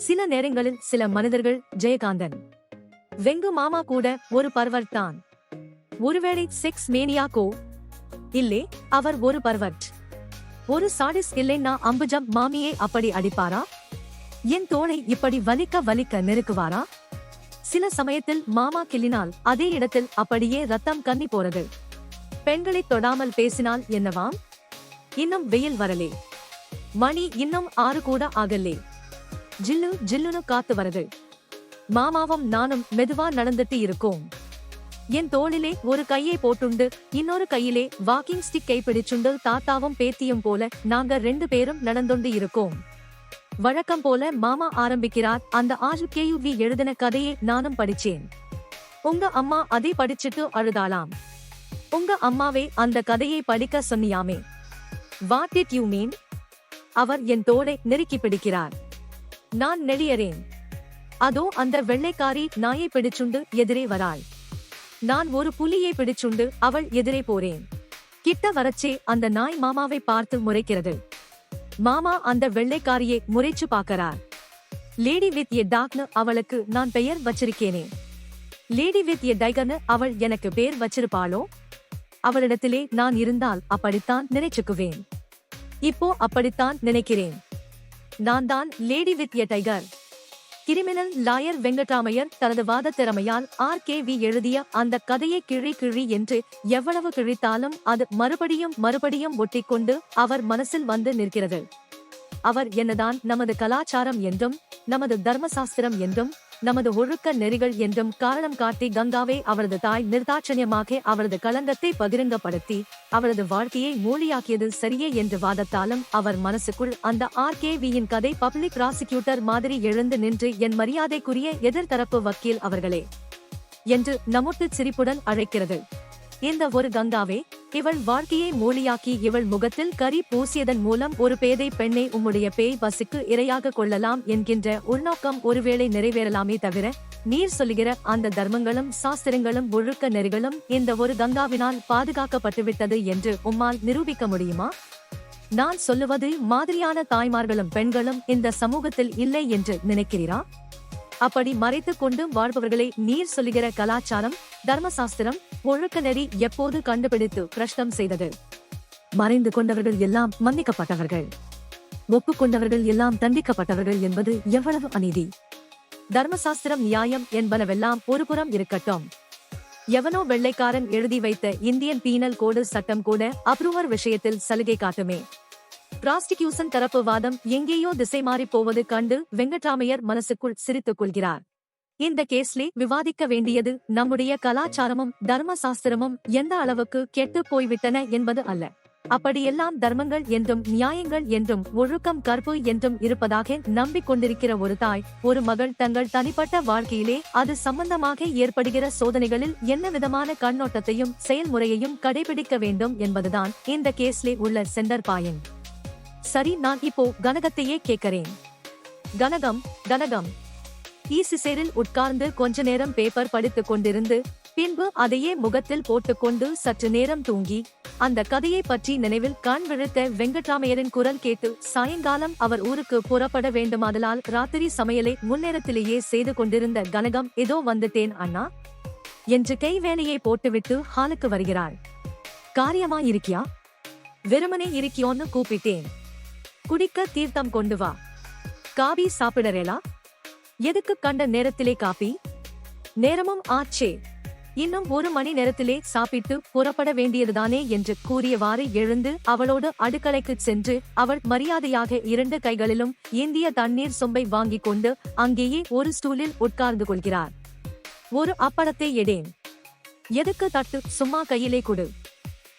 சில நேரங்களில் சில மனிதர்கள் ஜெயகாந்தன் வெங்கு மாமா கூட ஒரு பர்வர்ட் தான். ஒருவேளை செக்ஸ் மேனியாக்கோ? இல்லே, அவர் ஒரு பர்வர்ட். ஒரு சாடிஸ் இல்லைன்னா அம்புஜம் மாமியே அப்படி அடிப்பாரா? என் தோளை இப்படி வலிக்க வலிக்க நெருக்குவாரா? சில சமயத்தில் மாமா கிள்ளினால் அதே இடத்தில் அப்படியே ரத்தம் கன்னி போறது. பெண்களை தொடாமல் பேசினால் என்னவாம்? இன்னும் வெயில் வரலே, மணி இன்னும் 6 கூட ஆகலே, ஜில்லு ஜில்லுன்னு காத்து வருது. மாமாவும் நானும் மெதுவா நடந்துட்டு இருக்கோம். என் தோளிலே ஒரு கையை போட்டுண்டு இன்னொரு கையிலே வாக்கிங் ஸ்டிக் கை பிடிச்சுண்டு தாத்தாவும் பேத்தியும் போல நாங்க 2 பேரும் நடந்துண்டு இருக்கோம். வழக்கம் போல மாமா ஆரம்பிக்கிறார். அந்த ஆஜுகேயுவி எழுதின கதையை நானும் படிச்சேன். உங்க அம்மா அதை படிச்சுட்டு அழுதாளாம். உங்க அம்மாவே அந்த கதையை படிக்க சொன்னியாமே. What did you mean? அவர் என் தோளை நெருக்கி பிடிக்கிறார். நான் நெளியறேன். அதோ அந்த வெள்ளைக்காரி நாயை பிடிச்சுண்டு எதிரே வராள். நான் ஒரு புலியை பிடிச்சுண்டு அவள் எதிரே போறேன். கிட்ட வரச்சே அந்த நாய் மாமாவை பார்த்து முறைக்கிறது. மாமா அந்த வெள்ளைக்காரியை முறைச்சு பார்க்கறார். லேடி வித் எ டாக்னு அவளுக்கு நான் பெயர் வச்சிருக்கேனே. லேடி வித் எ டைகர்னு அவள் எனக்கு பேர் வச்சிருப்பாளோ? அவளிடத்திலே நான் இருந்தால் அப்படித்தான் நினைச்சுக்குவேன். இப்போ அப்படித்தான் நினைக்கிறேன். நான் தான் lady with a tiger. Criminal lawyer Venkatramaiyer தனது வாத திறமையால் RKV எழுதிய அந்த கதையை கிழி கிழி என்று எவ்வளவு கிழித்தாலும் அது மறுபடியும் மறுபடியும் ஒட்டிக்கொண்டு அவர் மனசில் வந்து நிற்கிறது. அவர் என்னதான் நமது கலாச்சாரம் என்றும் நமது தர்மசாஸ்திரம் என்றும் நமது ஒழுக்க நெறிகள் என்றும் காரணம் காட்டி கங்காவை அவரது தாய் நிர்தாட்சண்யமாக அவரது களங்கத்தை பகிரங்கப்படுத்தி அவரது வாழ்க்கையை மூலியாக்கியது சரியே என்று வாதத்தாலும் அவர் மனசுக்குள் அந்த RKVயின் கதை பப்ளிக் ப்ராசிக்யூட்டர் மாதிரி எழுந்து நின்று என் மரியாதைக்குரிய எதிர்தரப்பு வக்கீல் அவர்களே என்று நமுட்டு சிரிப்புடன் அழைக்கிறது. இந்த ஒரு கங்காவே, இவள் வாழ்க்கையை மூலியாக்கி இவள் முகத்தில் கரி பூசியதன் மூலம் ஒரு பேதை பெண்ணை உம்முடைய பேய் பசிக்கு இரையாக கொள்ளலாம் என்கின்ற உள்நோக்கம் ஒருவேளை நிறைவேறலாமே தவிர நீர் சொல்லுகிற அந்த தர்மங்களும் சாஸ்திரங்களும் ஒழுக்க நெறிகளும் இந்த ஒரு கங்காவினால் பாதுகாக்கப்பட்டுவிட்டது என்று உம்மால் நிரூபிக்க முடியுமா? நான் சொல்லுவது மாதிரியான தாய்மார்களும் பெண்களும் இந்த சமூகத்தில் இல்லை என்று நினைக்கிறீரா? அப்படி மறைத்துக் கொண்டு வாழ்பவர்களை நீர் சொல்லுகிற கலாச்சாரம், தர்மசாஸ்திரம், ஒழுக்க நெறி எப்போது கண்டுபிடித்து பிரஷ்டம் செய்தது? மறைந்து கொண்டவர்கள் எல்லாம் மன்னிக்கப்பட்டவர்கள், ஒப்புக்கொண்டவர்கள் எல்லாம் தண்டிக்கப்பட்டவர்கள் என்பது எவ்வளவு அநீதி! தர்மசாஸ்திரம், நியாயம் என்பனவெல்லாம் ஒருபுறம் இருக்கட்டும். எவனோ வெள்ளைக்காரன் எழுதி வைத்த இந்தியன் பீனல் கோடு சட்டம் கூட அப்ரூவர் விஷயத்தில் சலுகை காட்டுமே. பிராஸ்டிகியூஷன் தரப்பு வாதம் எங்கேயோ திசை மாறி போவது கண்டு வெங்கட்ராமையர் மனசுக்குள் சிரித்துக் கொள்கிறார். இந்த கேஸ்லே விவாதிக்க வேண்டியது நம்முடைய கலாச்சாரமும் தர்மசாஸ்திரமும் எந்த அளவுக்கு கெட்டு போய்விட்டன என்பது அல்ல. அப்படியெல்லாம் தர்மங்கள் என்றும் நியாயங்கள் என்றும் ஒழுக்கம் கற்பு என்றும் இருப்பதாக நம்பிக்கொண்டிருக்கிற ஒரு தாய், ஒரு மகள் தங்கள் தனிப்பட்ட வாழ்க்கையிலே அது சம்பந்தமாக ஏற்படுகிற சோதனைகளில் என்ன விதமான கண்ணோட்டத்தையும் செயல்முறையையும் கடைபிடிக்க வேண்டும் என்பதுதான் இந்த கேஸ்லே உள்ள சென்டர் பாயிண்ட். சரி, நான் இப்போ கனகத்தையே கேட்கிறேன். கனகம், கனகம். ஈசிசேரில் உட்கார்ந்து கொஞ்ச நேரம் பேப்பர் படித்துக் கொண்டிருந்து பின்பு அதையே முகத்தில் போட்டுக்கொண்டு சற்று நேரம் தூங்கி அந்த கதையை பற்றி நினைவில் கண் விழுத்த வெங்கட்ராமையரின் குரல் கேட்டு சாயங்காலம் அவர் ஊருக்கு புறப்பட வேண்டுமாதலால் ராத்திரி சமையலை முன்னேரத்திலேயே செய்து கொண்டிருந்த கனகம், இதோ வந்துட்டேன் அண்ணா என்று கை வேலையை போட்டுவிட்டு ஹாலுக்கு வருகிறாள். காரியமா இருக்கியா? வெறுமனே இருக்கியோன்னு கூப்பிட்டேன். குடிக்க தீர்த்தம் கொண்டு வா. காபி சாப்பிடறேளா? எதுக்கு கண்ட நேரத்திலே காபி? நேரமும் ஆச்சே, இன்னும் 1 மணி நேரத்திலே சாப்பிட்டு புறப்பட வேண்டியதுதானே என்று கூறியவாறு எழுந்து அவளோடு அடுக்கலைக்கு சென்று அவள் மரியாதையாக 2 கைகளிலும் இந்திய தண்ணீர் சொம்பை வாங்கிக் கொண்டு அங்கேயே ஒரு ஸ்டூலில் உட்கார்ந்து கொள்கிறார். ஒரு அப்பளத்தை எடேன். எதுக்கு தட்டு? சும்மா கையிலே கொடு.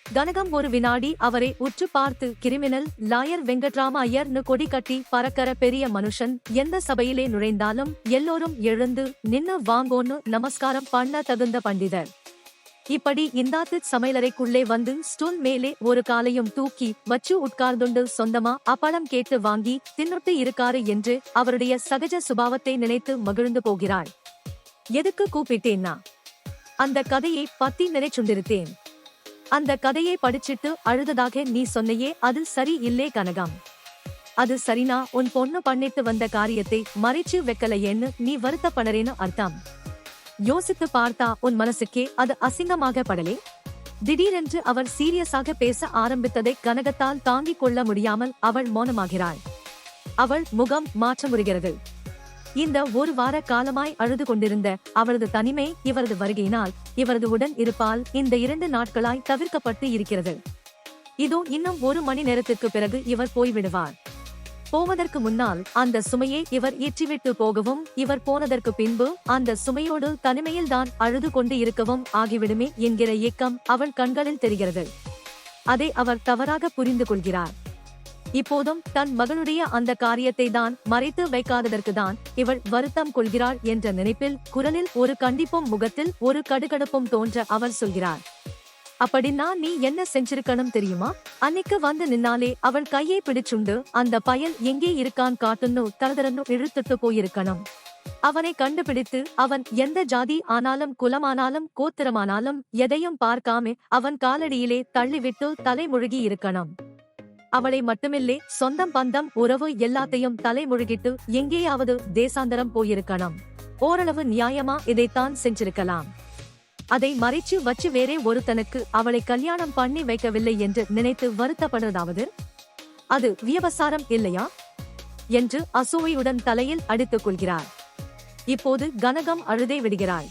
கனகம் ஒரு வினாடி அவரை உற்று பார்த்து, கிரிமினல் லாயர் வெங்கட்ராம ஐயர்னு கொடி கட்டி பறக்கிற பெரிய மனுஷன் எந்த சபையிலே நுழைந்தாலும் எல்லோரும் எழுந்து நின்னு வாங்கோன்னு நமஸ்காரம் பண்ண தகுந்த பண்டிதர். இப்படி இந்தாத்து சமையலறைக்குள்ளே வந்து ஸ்டூல் மேலே ஒரு காலையும் தூக்கி வச்சு உட்கார்ந்துண்டு சொந்தமா அப்பளம் கேட்டு வாங்கி தின்னுட்டு இருக்காரு என்று அவருடைய சகஜ சுபாவத்தை நினைத்து மகிழ்ந்து போகிறாள். எதுக்கு கூப்பிட்டேன்னா, அந்த கதையை பத்தி நினைச்சுண்டிருத்தேன். அந்த கதையை படிச்சிட்டு அழுததாக நீ சொன்னையே, அது சரி இல்லே கனகம். அது சரினா உன் பொண்ணு பண்ணிட்டு வந்த காரியத்தை மறைச்சு வைக்கலையேன்னு நீ வருத்தப்படறேன்னு அர்த்தம். யோசித்து பார்த்தா உன் மனசுக்கே அது அசிங்கமாக படலே? திடீரென்று அவர் சீரியஸாக பேச ஆரம்பித்ததை கனகத்தால் தாங்கிக் கொள்ள முடியாமல் அவள் மௌனமாகிறாள். அவள் முகம் மாற்றமுறுகிறது. இந்த ஒரு வார காலமாய் அழுது கொண்டிருந்த அவளது தனிமை இவரது வருகையினால் இவரது உடன் இருப்பால் இந்த 2 நாட்களாய் தவிர்க்கப்பட்டு இருக்கிறது. இதோ இன்னும் 1 மணி நேரத்திற்கு பிறகு இவர் போய்விடுவார். போவதற்கு முன்னால் அந்த சுமையை இவர் ஏற்றிவிட்டு போகவும், இவர் போனதற்கு பின்பு அந்த சுமையோடு தனிமையில்தான் அழுது கொண்டு இருக்கவும் ஆகிவிடுமே என்கிற ஏக்கம் அவள் கண்களில் தெரிகிறது. அதை அவர் தவறாக புரிந்து கொள்கிறார். இப்போதும் தன் மகளுடைய அந்த காரியத்தை தான் மறைத்து வைக்காததற்கு தான் இவள் வருத்தம் கொள்கிறாள் என்ற நினைப்பில் குரலில் ஒரு கண்டிப்பும் முகத்தில் ஒரு கடுகடுப்பும் தோன்ற அவர் சொல்கிறார். அப்படின்னா நீ என்ன செஞ்சிருக்கணும் தெரியுமா? அன்னைக்கு வந்து நின்னாலே அவள் கையை பிடிச்சுண்டு அந்த பயல் எங்கே இருக்கான் காட்டுன்னு தரதரன்னு இழுத்துட்டு போயிருக்கணும். அவனை கண்டுபிடித்து அவன் எந்த ஜாதி ஆனாலும் குலமானாலும் கோத்திரமானாலும் எதையும் பார்க்காம அவன் காலடியிலே தள்ளிவிட்டு தலைமுழுகி இருக்கணும். அவளை மட்டுமில்லே சொந்தம் பந்தம் உறவு எல்லாத்தையும் தலைமுழுகிட்டு எங்கேயாவது தேசாந்தரம் போயிருக்கணும். ஓரளவு நியாயமா இதைத்தான் செஞ்சிருக்கலாம். அதை மறைச்சு வச்சு வேறே ஒருத்தனுக்கு அவளை கல்யாணம் பண்ணி வைக்கவில்லை என்று நினைத்து வருத்தப்படுறதாவது அது வியவசாரம் இல்லையா என்று அசூயையுடன் தலையில் அடித்துக் கொள்கிறார். இப்போது கனகம் அழுதே விடுகிறாள்.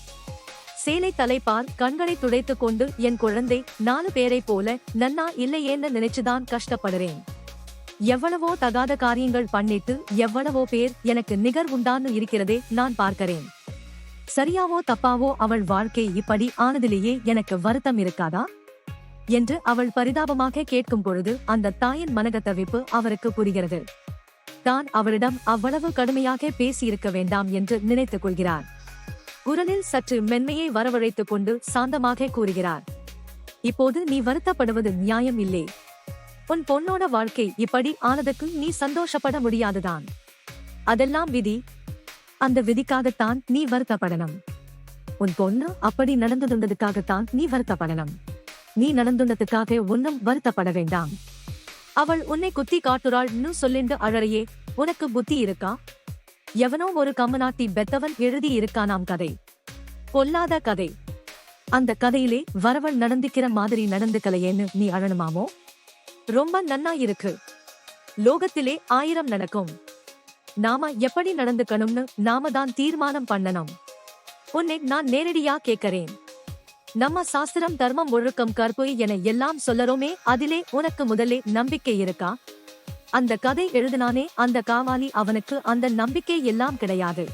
சேலை தலைப்பார் கண்களை துடைத்துக் கொண்டு என் குழந்தை 4 பேரை போல நன்னா இல்லையேன்னு நினைச்சுதான் கஷ்டப்படுறேன். எவ்வளவோ தகாத காரியங்கள் பண்ணிட்டு எவ்வளவோ பேர் எனக்கு நிகர் உண்டான்னு இருக்கிறதே நான் பார்க்கிறேன். சரியாவோ தப்பாவோ அவள் வாழ்க்கை இப்படி ஆனதிலேயே எனக்கு வருத்தம் இருக்காதா என்று அவள் பரிதாபமாக கேட்கும் பொழுது அந்த தாயின் மனகத்தவிப்பு அவருக்கு புரிகிறது. தான் அவளிடம் அவ்வளவு கடுமையாக பேசியிருக்க வேண்டாம் என்று நினைத்துக் கொள்கிறார். குரலில் சற்று மென்மையை வரவழைத்துக் கொண்டு சாந்தமாக கூறுகிறார். இப்போது நீ வருத்தப்படுவது நியாயம் இல்லை. உன் பொண்ணோட வாழ்க்கை இப்படி ஆனதுக்கு நீ சந்தோஷப்பட முடியாதுதான். அதெல்லாம் விதி. அந்த விதிக்காகத்தான் நீ வருத்தப்படணும். உன் பொண்ணு அப்படி நடந்துள்ளதுக்காகத்தான் நீ வருத்தப்படணும். நீ நடந்துள்ளதுக்காக ஒன்னும் வருத்தப்பட வேண்டாம். அவள் உன்னை குத்தி காட்டுறாள்னு சொல்லிண்டு அழறையே, உனக்கு புத்தி இருக்கா? எவனோ ஒரு கம்மநாட்டி பெத்தவன் எழுதி இருக்கானாம் கதை. பொல்லாத கதை. அந்த கதையிலே வரவள் நடந்துக்கிற மாதிரி நடந்துக்கலையேன்னு நீ அழணுமாமோ? ரொம்ப நன்னா இருக்கு. லோகத்திலே 1000 நடக்கும். நாம எப்படி நடந்துக்கணும்னு நாம தான் தீர்மானம் பண்ணணும். உன்னை நான் நேரடியா கேட்கிறேன். நம்ம சாஸ்திரம் தர்மம் ஒழுக்கம் கற்பு என எல்லாம் சொல்லறோமே, அதிலே உனக்கு முதல்ல நம்பிக்கை இருக்கா? அந்த கதை எழுதினானே அந்த காவாலி, அவனுக்கு அந்த நம்பிக்கை எல்லாம் கிடையாது.